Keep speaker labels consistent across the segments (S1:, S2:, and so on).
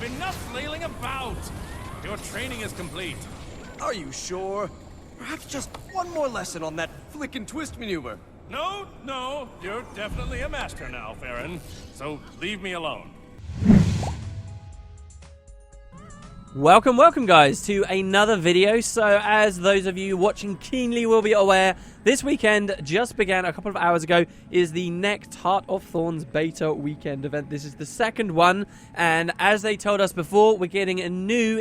S1: enough flailing about. Your training is complete.
S2: Are you sure? Perhaps just one more lesson on that flick and twist maneuver.
S1: No, you're definitely a master now, Farron. So leave me alone.
S3: Welcome guys to another video. So as those of you watching keenly will be aware, this weekend just began a couple of hours ago is the next Heart of Thorns beta weekend event. This is the second one, and as they told us before, we're getting a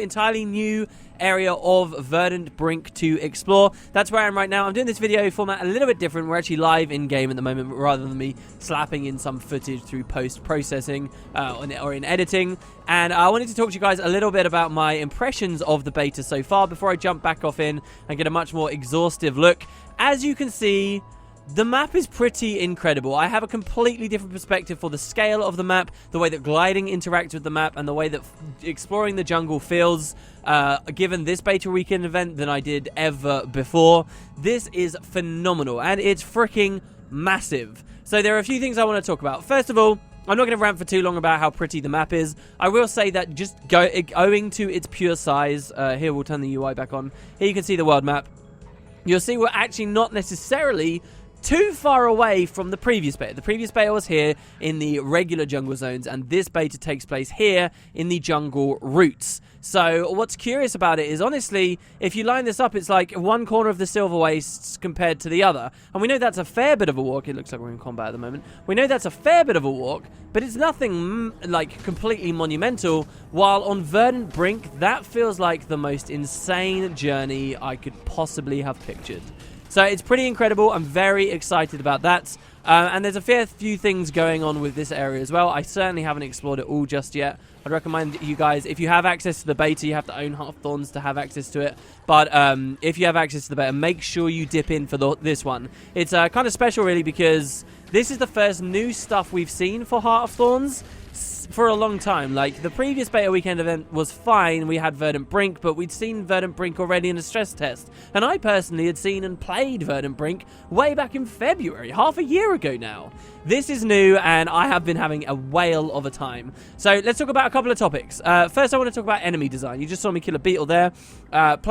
S3: entirely new area of Verdant Brink to explore. That's where I am right now. I'm doing this video format a little bit different. We're actually live in game at the moment rather than me slapping in some footage through post-processing or in editing. And I wanted to talk to you guys a little bit about my impressions of the beta so far before I jump back off in and get a much more exhaustive look. As you can see, the map is pretty incredible. I have a completely different perspective for the scale of the map, the way that gliding interacts with the map, and the way that exploring the jungle feels given this beta weekend event than I did ever before. This is phenomenal, and it's freaking massive. So there are a few things I want to talk about. First of all, I'm not going to rant for too long about how pretty the map is. I will say that just owing to its pure size, here we'll turn the UI back on. Here you can see the world map. You'll see we're actually not necessarily too far away from the previous beta. The previous beta was here in the regular jungle zones, and this beta takes place here in the jungle routes. So what's curious about it is, honestly, if you line this up, it's like one corner of the Silver Wastes compared to the other. And we know that's a fair bit of a walk. It looks like we're in combat at the moment. We know that's a fair bit of a walk, but it's nothing like completely monumental. While on Verdant Brink, that feels like the most insane journey I could possibly have pictured. So it's pretty incredible. I'm very excited about that. And there's a fair few things going on with this area as well. I certainly haven't explored it all just yet. I'd recommend you guys, if you have access to the beta, you have to own Heart of Thorns to have access to it. But if you have access to the beta, make sure you dip in for this one. It's kind of special, really, because this is the first new stuff we've seen for Heart of Thorns for a long time. Like, the previous beta weekend event was fine. We had Verdant Brink, but we'd seen Verdant Brink already in a stress test. And I personally had seen and played Verdant Brink way back in February, half a year ago now. This is new, and I have been having a whale of a time. So let's talk about a couple of topics. First, I want to talk about enemy design. You just saw me kill a beetle there. Active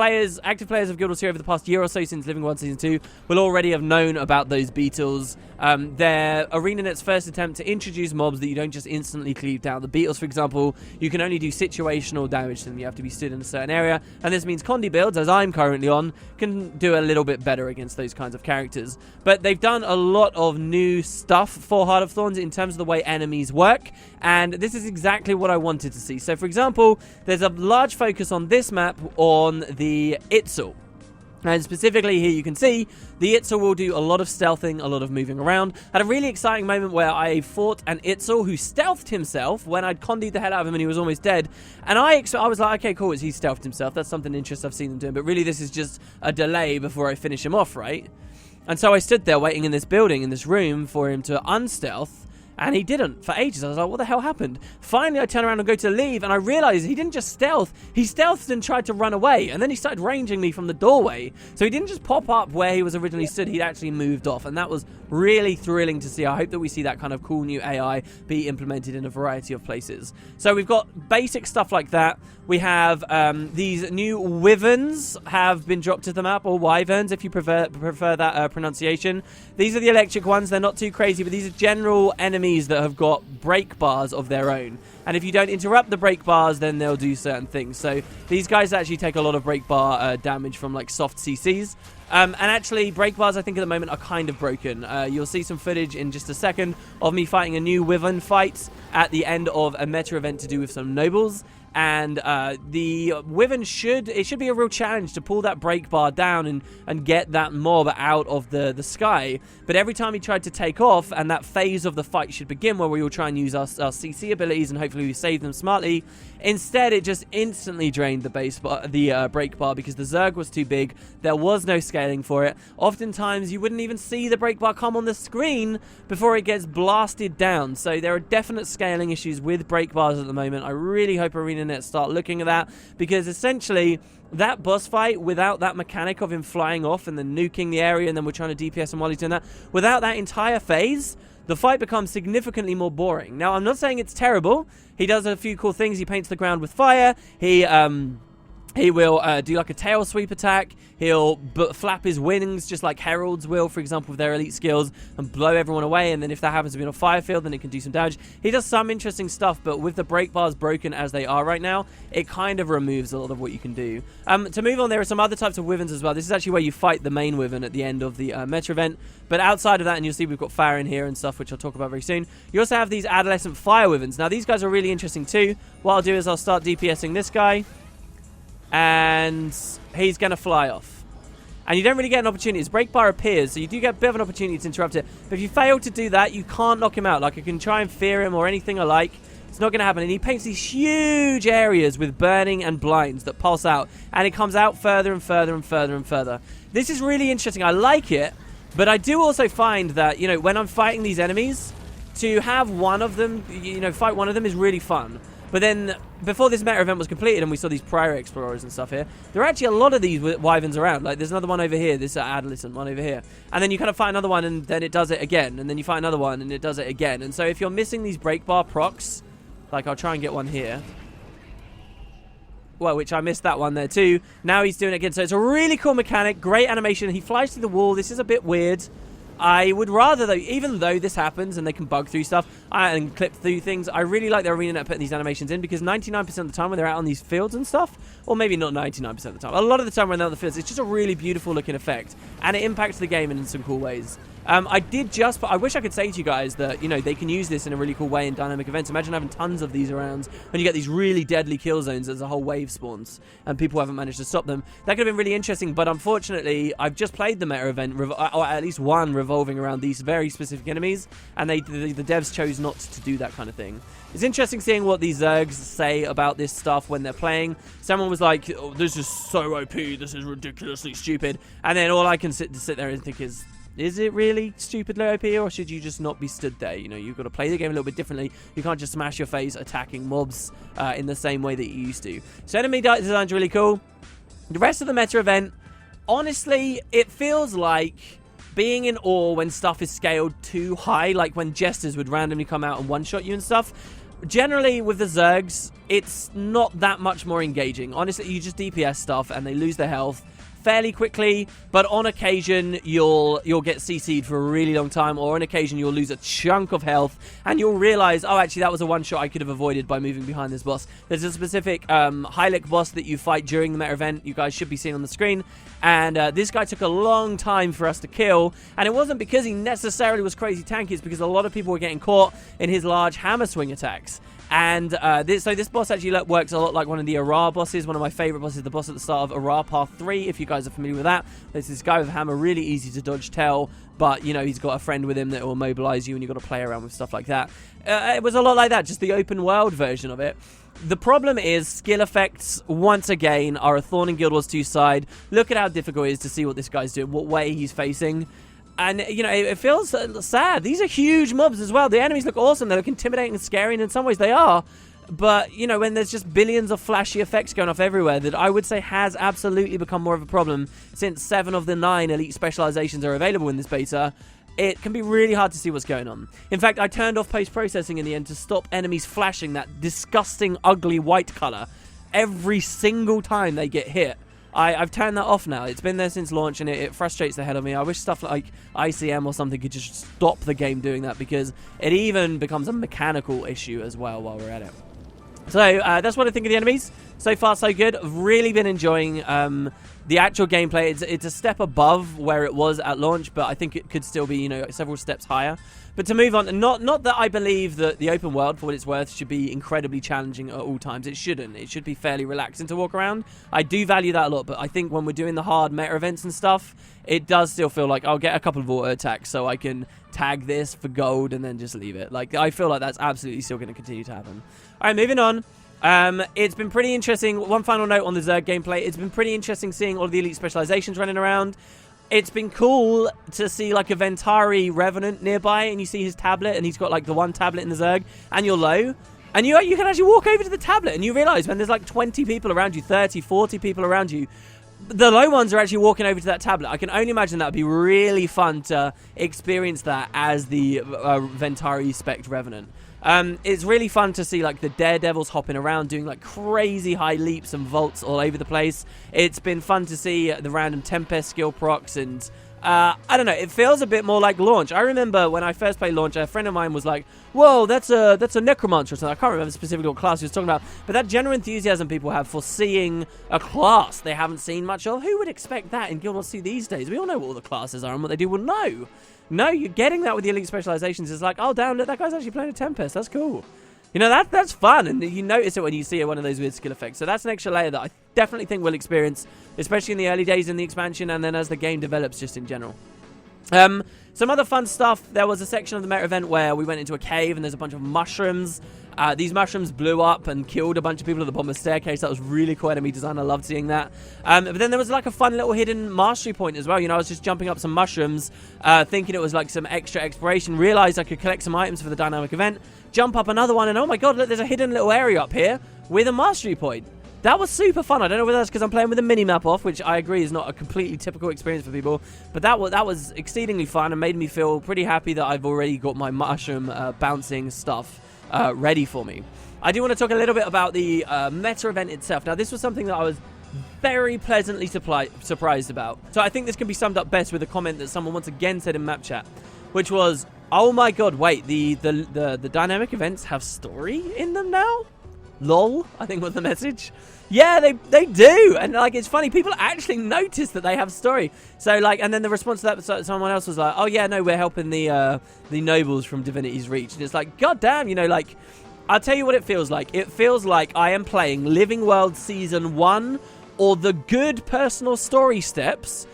S3: players of Guild Wars 3 over the past year or so since Living 1 Season 2 will already have known about those beetles. They're ArenaNet's first attempt to introduce mobs that you don't just instantly cleave down. The beetles, for example, you can only do situational damage to them. You have to be stood in a certain area, and this means Condi builds, as I'm currently on, can do a little bit better against those kinds of characters. But they've done a lot of new stuff for Heart of Thorns in terms of the way enemies work, and this is exactly what I wanted to see. So, for example, there's a large focus on this map on the Itzel. And specifically here you can see the Itzel will do a lot of stealthing, a lot of moving around. Had a really exciting moment where I fought an Itzel who stealthed himself when I'd condied the hell out of him and he was almost dead. And I was like, okay, cool, he stealthed himself. That's something interesting I've seen them doing. But really this is just a delay before I finish him off, right? And so I stood there waiting in this building, in this room, for him to unstealth. And he didn't for ages. I was like, what the hell happened? Finally, I turn around and go to leave, and I realized he didn't just stealth. He stealthed and tried to run away, and then he started ranging me from the doorway. So he didn't just pop up where he was originally stood. He'd actually moved off, and that was really thrilling to see. I hope that we see that kind of cool new AI be implemented in a variety of places. So we've got basic stuff like that. We have these new wyverns have been dropped to the map, or wyverns if you prefer that pronunciation. These are the electric ones. They're not too crazy, but these are general enemies that have got break bars of their own. And if you don't interrupt the break bars, then they'll do certain things. So these guys actually take a lot of break bar damage from like soft CCs. And actually, break bars, I think, at the moment are kind of broken. You'll see some footage in just a second of me fighting a new wyvern fight at the end of a meta event to do with some nobles. And the wyvern should be a real challenge to pull that break bar down and get that mob out of the sky. But every time he tried to take off, and that phase of the fight should begin where we will try and use our CC abilities and hopefully we save them smartly, instead it just instantly drained the break bar because the Zerg was too big. There was no scaling for it. Oftentimes you wouldn't even see the break bar come on the screen before it gets blasted down. So there are definite scaling issues with break bars at the moment. I really hope ArenaNet start looking at that, because essentially that boss fight, without that mechanic of him flying off and then nuking the area and then we're trying to DPS him while he's doing that, without that entire phase, the fight becomes significantly more boring. Now, I'm not saying it's terrible. He does a few cool things. He paints the ground with fire. He will do like a tail sweep attack. He'll flap his wings just like heralds will, for example, with their elite skills, and blow everyone away. And then if that happens to be on a fire field, then it can do some damage. He does some interesting stuff, but with the break bars broken as they are right now, it kind of removes a lot of what you can do. To move on, there are some other types of wyverns as well. This is actually where you fight the main wyvern at the end of the meta event. But outside of that, and you'll see we've got fire in here and stuff, which I'll talk about very soon. You also have these adolescent fire wyverns. Now, these guys are really interesting too. What I'll do is I'll start DPSing this guy, and he's going to fly off. And you don't really get an opportunity. His break bar appears, so you do get a bit of an opportunity to interrupt it. But if you fail to do that, you can't knock him out. Like, I can try and fear him or anything I like. It's not going to happen. And he paints these huge areas with burning and blinds that pulse out. And it comes out further and further and further and further. This is really interesting. I like it. But I do also find that, you know, when I'm fighting these enemies, to have one of them, you know, fight one of them is really fun. But then, before this meta event was completed and we saw these prior explorers and stuff here, there are actually a lot of these wyverns around. Like, there's another one over here, this adolescent one over here. And then you kind of fight another one and then it does it again. And then you fight another one and it does it again. And so if you're missing these break bar procs, like I'll try and get one here. Well, which I missed that one there too. Now he's doing it again. So it's a really cool mechanic, great animation. He flies through the wall. This is a bit weird. I would rather, though, even though this happens and they can bug through stuff and clip through things, I really like the ArenaNet putting these animations in, because 99% of the time when they're out on these fields and stuff, or maybe not 99% of the time, a lot of the time when they're on the fields, it's just a really beautiful looking effect, and it impacts the game in some cool ways. I wish I could say to you guys that, you know, they can use this in a really cool way in dynamic events. Imagine having tons of these around and you get these really deadly kill zones as a whole wave spawns and people haven't managed to stop them. That could have been really interesting, but unfortunately, I've just played the meta event, or at least one revolving around these very specific enemies, and the devs chose not to do that kind of thing. It's interesting seeing what these Zergs say about this stuff when they're playing. Someone was like, oh, this is so OP, this is ridiculously stupid, and then all I can sit there and think is it really stupidly OP, or should you just not be stood there? You know, you've got to play the game a little bit differently. You can't just smash your face attacking mobs in the same way that you used to. So enemy design's really cool. The rest of the meta event, honestly, it feels like being in awe when stuff is scaled too high, like when jesters would randomly come out and one-shot you and stuff. Generally, with the Zergs, it's not that much more engaging. Honestly, you just DPS stuff and they lose their health fairly quickly, but on occasion you'll get CC'd for a really long time, or on occasion you'll lose a chunk of health and you'll realize, oh, actually that was a one shot I could have avoided by moving behind this boss. There's a specific Hylic boss that you fight during the meta event, you guys should be seeing on the screen, and this guy took a long time for us to kill, and it wasn't because he necessarily was crazy tanky, it's because a lot of people were getting caught in his large hammer swing attacks. And this boss actually works a lot like one of the Arar bosses, one of my favorite bosses, the boss at the start of Arar Path 3, if you guys are familiar with that. There's this guy with a hammer, really easy to dodge tail, but, you know, he's got a friend with him that will mobilize you and you've got to play around with stuff like that. It was a lot like that, just the open world version of it. The problem is skill effects, once again, are a thorn in Guild Wars 2 side. Look at how difficult it is to see what this guy's doing, what way he's facing. And, you know, it feels sad. These are huge mobs as well. The enemies look awesome. They look intimidating and scary, and in some ways they are. But, you know, when there's just billions of flashy effects going off everywhere, that I would say has absolutely become more of a problem since 7 of the 9 elite specializations are available in this beta, it can be really hard to see what's going on. In fact, I turned off post-processing in the end to stop enemies flashing that disgusting, ugly white color every single time they get hit. I've turned that off now. It's been there since launch, and it frustrates the hell out of me. I wish stuff like ICM or something could just stop the game doing that, because it even becomes a mechanical issue as well while we're at it. So that's what I think of the enemies. So far, so good. I've really been enjoying the actual gameplay. It's a step above where it was at launch, but I think it could still be, you know, several steps higher. But to move on, not that I believe that the open world, for what it's worth, should be incredibly challenging at all times. It shouldn't. It should be fairly relaxing to walk around. I do value that a lot, but I think when we're doing the hard meta events and stuff, it does still feel like I'll get a couple of auto attacks so I can tag this for gold and then just leave it. Like, I feel like that's absolutely still going to continue to happen. All right, moving on. It's been pretty interesting. One final note on the Zerg gameplay. It's been pretty interesting seeing all of the elite specializations running around. It's been cool to see like a Ventari Revenant nearby, and you see his tablet, and he's got like the one tablet in the Zerg, and you're low. And you can actually walk over to the tablet, and you realize when there's like 20 people around you, 30, 40 people around you, the low ones are actually walking over to that tablet. I can only imagine that would be really fun to experience that as the Ventari Spect Revenant. It's really fun to see like the daredevils hopping around doing like crazy high leaps and vaults all over the place. It's been fun to see the random Tempest skill procs, and I don't know, it feels a bit more like Launch. I remember when I first played Launch, a friend of mine was like, whoa, that's a necromancer or something. I can't remember specifically what class he was talking about, but that general enthusiasm people have for seeing a class they haven't seen much of. Who would expect that in Guild Wars 2 these days? We all know what all the classes are and what they do. Well, no, you're getting that with the elite specializations. It's like, oh, damn, look, that guy's actually playing a Tempest. That's cool. You know, that's fun, and you notice it when you see one of those weird skill effects. So that's an extra layer that I definitely think we'll experience, especially in the early days in the expansion, and then as the game develops just in general. Some other fun stuff. There was a section of the meta event where we went into a cave, and there's a bunch of mushrooms. These mushrooms blew up and killed a bunch of people at the bottom of the staircase. That was really cool enemy design. I loved seeing that. But then there was like a fun little hidden mastery point as well. You know, I was just jumping up some mushrooms, thinking it was like some extra exploration. Realized I could collect some items for the dynamic event. Jump up another one, and oh my god, look, there's a hidden little area up here with a mastery point. That was super fun. I don't know whether that's because I'm playing with a mini-map off, which I agree is not a completely typical experience for people, but that was exceedingly fun and made me feel pretty happy that I've already got my mushroom bouncing stuff ready for me. I do want to talk a little bit about the meta event itself. Now, this was something that I was very pleasantly surprised about. So I think this can be summed up best with a comment that someone once again said in map chat, which was, oh my god, wait, the dynamic events have story in them now? LOL, I think was the message. Yeah, they do, and like it's funny, people actually notice that they have story. So like, and then the response to that, so someone else was like, "Oh yeah, no, we're helping the nobles from Divinity's Reach," and it's like, god damn, you know, like I'll tell you what it feels like. It feels like I am playing Living World Season 1 or the good personal story steps.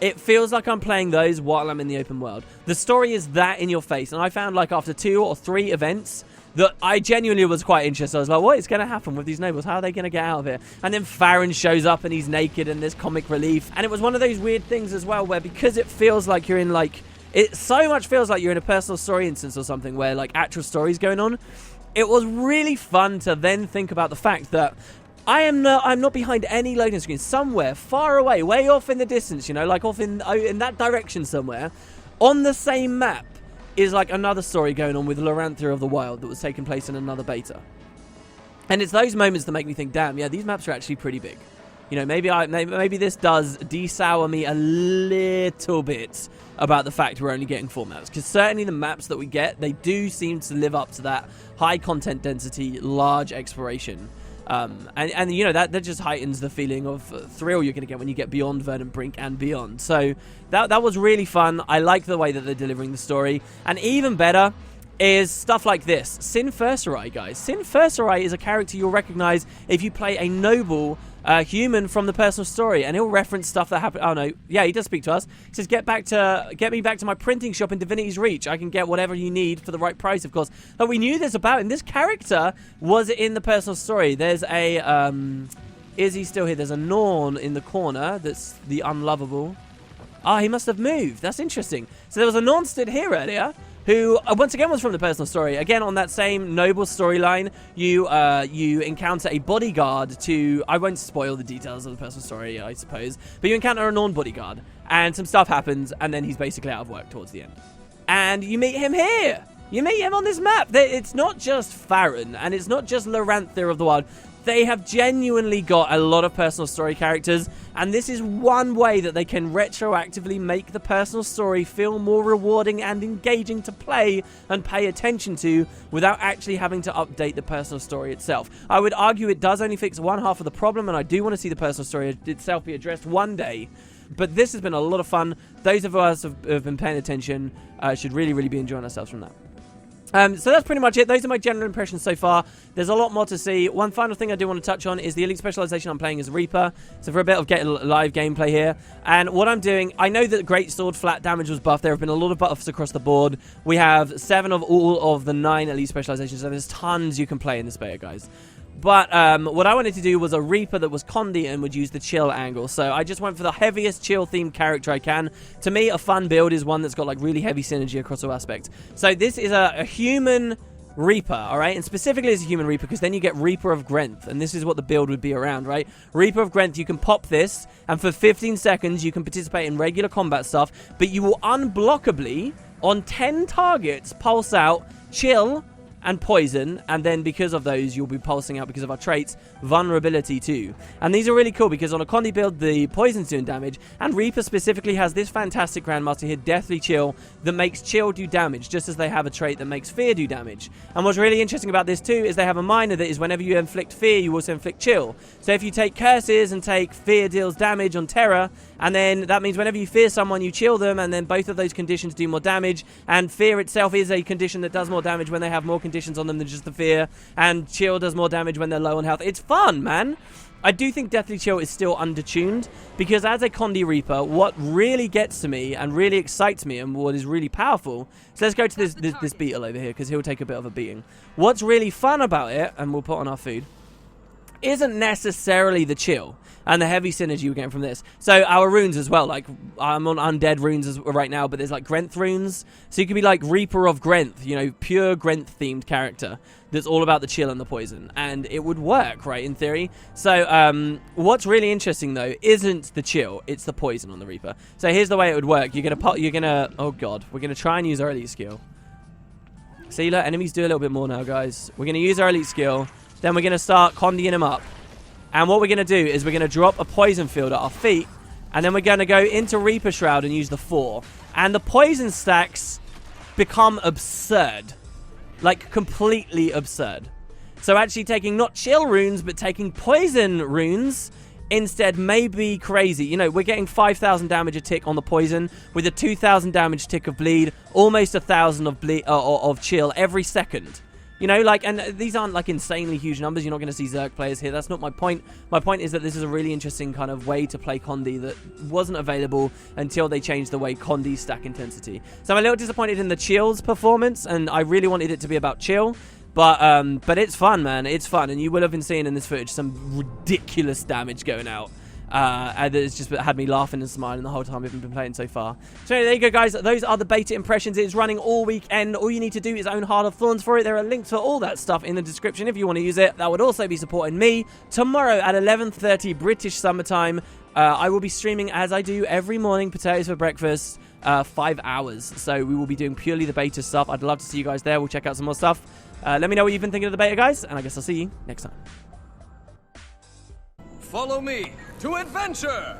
S3: It feels like I'm playing those while I'm in the open world. The story is that in your face, and I found like after 2 or 3 events that I genuinely was quite interested. I was like, what is going to happen with these nobles? How are they going to get out of here? And then Farron shows up and he's naked and there's comic relief. And it was one of those weird things as well where because it feels like you're in like... It so much feels like you're in a personal story instance or something where like actual story's going on. It was really fun to then think about the fact that I'm not behind any loading screen. Somewhere far away, way off in the distance, you know, like off in that direction somewhere, on the same map, is like another story going on with Loranthia of the Wild that was taking place in another beta. And it's those moments that make me think, damn, yeah, these maps are actually pretty big. You know, maybe this does de-sour me a little bit about the fact we're only getting 4 maps. Because certainly the maps that we get, they do seem to live up to that high content density, large exploration. And you know, that just heightens the feeling of thrill you're going to get when you get beyond Verdant Brink and beyond. So that was really fun. I like the way that they're delivering the story. And even better is stuff like this. Sin Furcerai, guys. Sin Furcerai is a character you'll recognize if you play a noble human from the personal story, and he'll reference stuff that happened. Oh no, yeah, he does speak to us. He says, get me back to my printing shop in Divinity's Reach. I can get whatever you need for the right price, of course. But we knew this about him. This character was in the personal story. There's a is he still here? There's a Norn in the corner that's the unlovable. Ah, he must have moved. That's interesting. So there was a Norn stood here earlier, who once again was from the personal story. Again, on that same noble storyline, you encounter a bodyguard to... I won't spoil the details of the personal story, I suppose, but you encounter a non-bodyguard, and some stuff happens, and then he's basically out of work towards the end. And you meet him here! You meet him on this map! It's not just Farron, and it's not just Loranthia of the Wild. They have genuinely got a lot of personal story characters, and this is one way that they can retroactively make the personal story feel more rewarding and engaging to play and pay attention to without actually having to update the personal story itself. I would argue it does only fix one half of the problem, and I do want to see the personal story itself be addressed one day. But this has been a lot of fun. Those of us who have been paying attention should really, really be enjoying ourselves from that. So that's pretty much it. Those are my general impressions so far. There's a lot more to see. One final thing I do want to touch on is the elite specialization I'm playing as Reaper. So for a bit of live gameplay here. And what I'm doing, I know that Greatsword flat damage was buffed. There have been a lot of buffs across the board. We have 7 of all of the 9 elite specializations. So there's tons you can play in this beta, guys. But what I wanted to do was a Reaper that was Condi and would use the chill angle. So I just went for the heaviest chill themed character I can. To me, a fun build is one that's got like really heavy synergy across all aspects. So this is a human Reaper, alright? And specifically as a human Reaper, because then you get Reaper of Grenth, and this is what the build would be around, right? Reaper of Grenth, you can pop this, and for 15 seconds you can participate in regular combat stuff, but you will unblockably, on 10 targets, pulse out, chill, and poison, and then because of those, you'll be pulsing out because of our traits, vulnerability too. And these are really cool because on a Condi build, the poison's doing damage, and Reaper specifically has this fantastic Grandmaster here, Deathly Chill, that makes Chill do damage, just as they have a trait that makes Fear do damage. And what's really interesting about this too is they have a minor that is whenever you inflict Fear, you also inflict Chill. So if you take Curses and take Fear deals damage on Terror, and then that means whenever you fear someone, you chill them, and then both of those conditions do more damage, and Fear itself is a condition that does more damage when they have more conditions on them than just the fear, and Chill does more damage when they're low on health. It's fun, man. I do think Deathly Chill is still undertuned, because as a Condi Reaper, what really gets to me and really excites me and what is really powerful, so let's go to this beetle over here, because he'll take a bit of a beating. What's really fun about it, and we'll put on our food, isn't necessarily the chill and the heavy synergy we're getting from this. So our runes as well, like I'm on undead runes right now, but there's like Grenth runes, so you could be like Reaper of Grenth, you know, pure Grenth themed character that's all about the chill and the poison, and it would work, right, in theory. So what's really interesting though isn't the chill, it's the poison on the Reaper. So here's the way it would work. You're gonna oh god, we're gonna try and use our elite skill. See, look, enemies do a little bit more now, guys. We're gonna use our elite skill, then we're gonna start condying him up. And what we're going to do is we're going to drop a poison field at our feet, and then we're going to go into Reaper Shroud and use the 4. And the poison stacks become absurd. Like, completely absurd. So actually taking not chill runes, but taking poison runes instead may be crazy. You know, we're getting 5,000 damage a tick on the poison, with a 2,000 damage tick of bleed, almost 1,000 of bleed of chill every second. You know, like, and these aren't, like, insanely huge numbers. You're not going to see Zerg players here. That's not my point. My point is that this is a really interesting kind of way to play Condi that wasn't available until they changed the way Condi stack intensity. So I'm a little disappointed in the Chill's performance, and I really wanted it to be about Chill. But it's fun, man. It's fun, and you will have been seeing in this footage some ridiculous damage going out. And it's just had me laughing and smiling the whole time we've been playing so far. So anyway, there you go, guys. Those are the beta impressions. It's running all weekend. All you need to do is own Heart of Thorns for it. There are links for all that stuff in the description if you want to use it. That would also be supporting me. Tomorrow at 11:30 British summertime, I will be streaming, as I do every morning, potatoes for breakfast, 5 hours. So we will be doing purely the beta stuff. I'd love to see you guys there. We'll check out some more stuff. Let me know what you've been thinking of the beta, guys, and I guess I'll see you next time.
S2: Follow me to adventure!